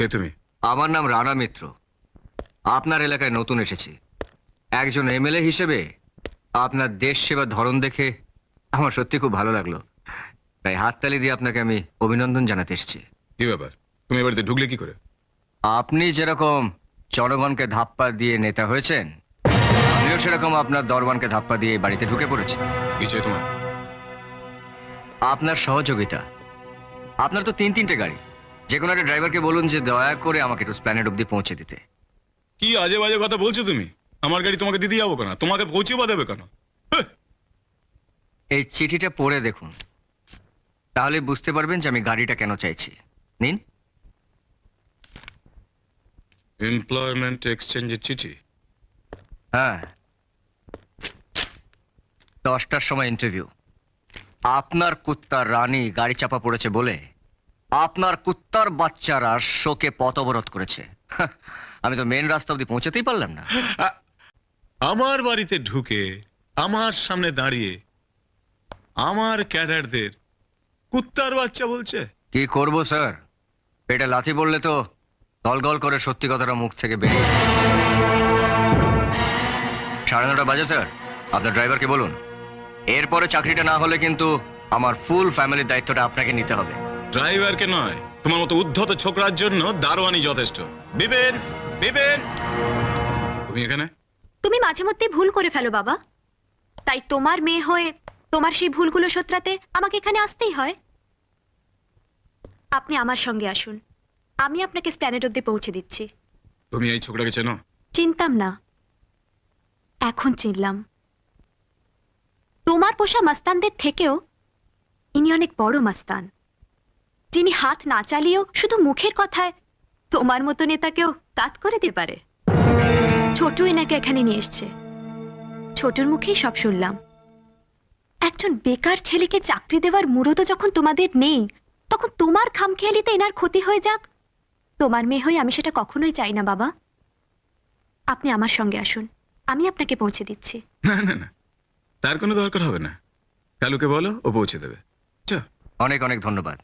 কে তুমি? আমার নাম রানা মিত্র। আপনার এলাকায় নতুন এসেছি। একজন এমএলএ হিসেবে আপনার দেশ সেবার ধরন দেখে আমার সত্যি খুব ভালো লাগলো, তাই হাততালি দিয়ে আপনাকে আমি অভিনন্দন জানাতে এসেছি। কি ব্যাপার, তুমি এ বাড়িতে ঢুকলে কি করে? আপনি যেরকম জনগণকে ধাপ্পা দিয়ে নেতা হয়েছেন, আমিও সেরকম আপনার দরবানকে ধাপ্পা দিয়ে এই বাড়িতে ঢুকে পড়েছি। কি চাই তোমার? আপনার সহযোগিতা। আপনার তো তিনটে গাড়ি, যে কোনো একটা ড্রাইভারকে বলুন যে দয়া করে আমাকে একটু প্ল্যানেট অব্দি পৌঁছে দিতে। কি আজে বাজে কথা বলছো তুমি? আমার গাড়ি তোমাকে দিতে যাবো কেন? তোমাকে পৌঁছে বা দেবে কেন? এই চিঠিটা পড়ে দেখুন, তাহলে বুঝতে পারবেন যে আমি গাড়িটা কেন চাইছি। নিন। এমপ্লয়মেন্ট এক্সচেঞ্জের চিঠি? হ্যাঁ, 10টার সময় ইন্টারভিউ। আপনার কুত্তার রানী গাড়ি চাপা পড়েছে বলে আপনার কুত্তার বাচ্চারা শোকে পথ অবরোধ করেছে। আমি তো মেন রাস্তা অব্দি পৌঁছাতেই পারলাম না। আমার বাড়িতে ঢুকে আমার সামনে দাঁড়িয়ে আমার ক্যাডারদের কুত্তার বাচ্চা বলছে? কি করব স্যার, পেটে লাথি পড়লে তো গল করে সত্যি কথাটা মুখ থেকে বেরিয়ে যায়। 9:30 বাজে স্যার, আপনার ড্রাইভারকে বলুন এরপরে চাকরিটা না হলে কিন্তু আমার ফুল ফ্যামিলির দায়িত্বটা আপনাকে নিতে হবে। ড্রাইভারকে নয়, তোমার মতো উদ্ধত ছোকরার জন্য দারোয়ানি যথেষ্ট। বিবেন, বিবেন, তুমি এখানে? তুমি মাঝে মধ্যে ভুল করে ফেলো বাবা, তাই তোমার মেয়ে হয়ে তোমার সেই ভুলগুলো শোধরাতে আমাকে এখানে আসতেই হয়। আপনি আমার সঙ্গে আসুন, আমি আপনাকে স্প্ল্যানেট অব্দি পৌঁছে দিচ্ছি। তুমি এই ছোকরাকে চেনো? চিনতাম না, এখন চিনলাম। তোমার পোষা মাস্তানদের থেকেও ইনি অনেক বড় মাস্তান, যিনি হাত না চালিয়েও শুধু মুখের কথায় তোমার মতো নেতাকেও কাত করে দিতে পারে। ছোটু এনাকে এখানে নিয়ে এসছে, ছোটুর মুখেই সব শুনলাম। একজন বেকার ছেলেকে চাকরি দেওয়ার মুরতো যখন তোমাদের নেই, তখন তোমার খামখেয়ালিতে এনার ক্ষতি হয়ে যাক, তোমার মেয়ে হয়ে আমি সেটা কখনোই চাই না বাবা। আপনি আমার সঙ্গে আসুন, আমি আপনাকে পৌঁছে দিচ্ছি। না না না, তার কোনো দরকার হবে না। কালুকে বলো, ও পৌঁছে দেবে। অনেক অনেক ধন্যবাদ।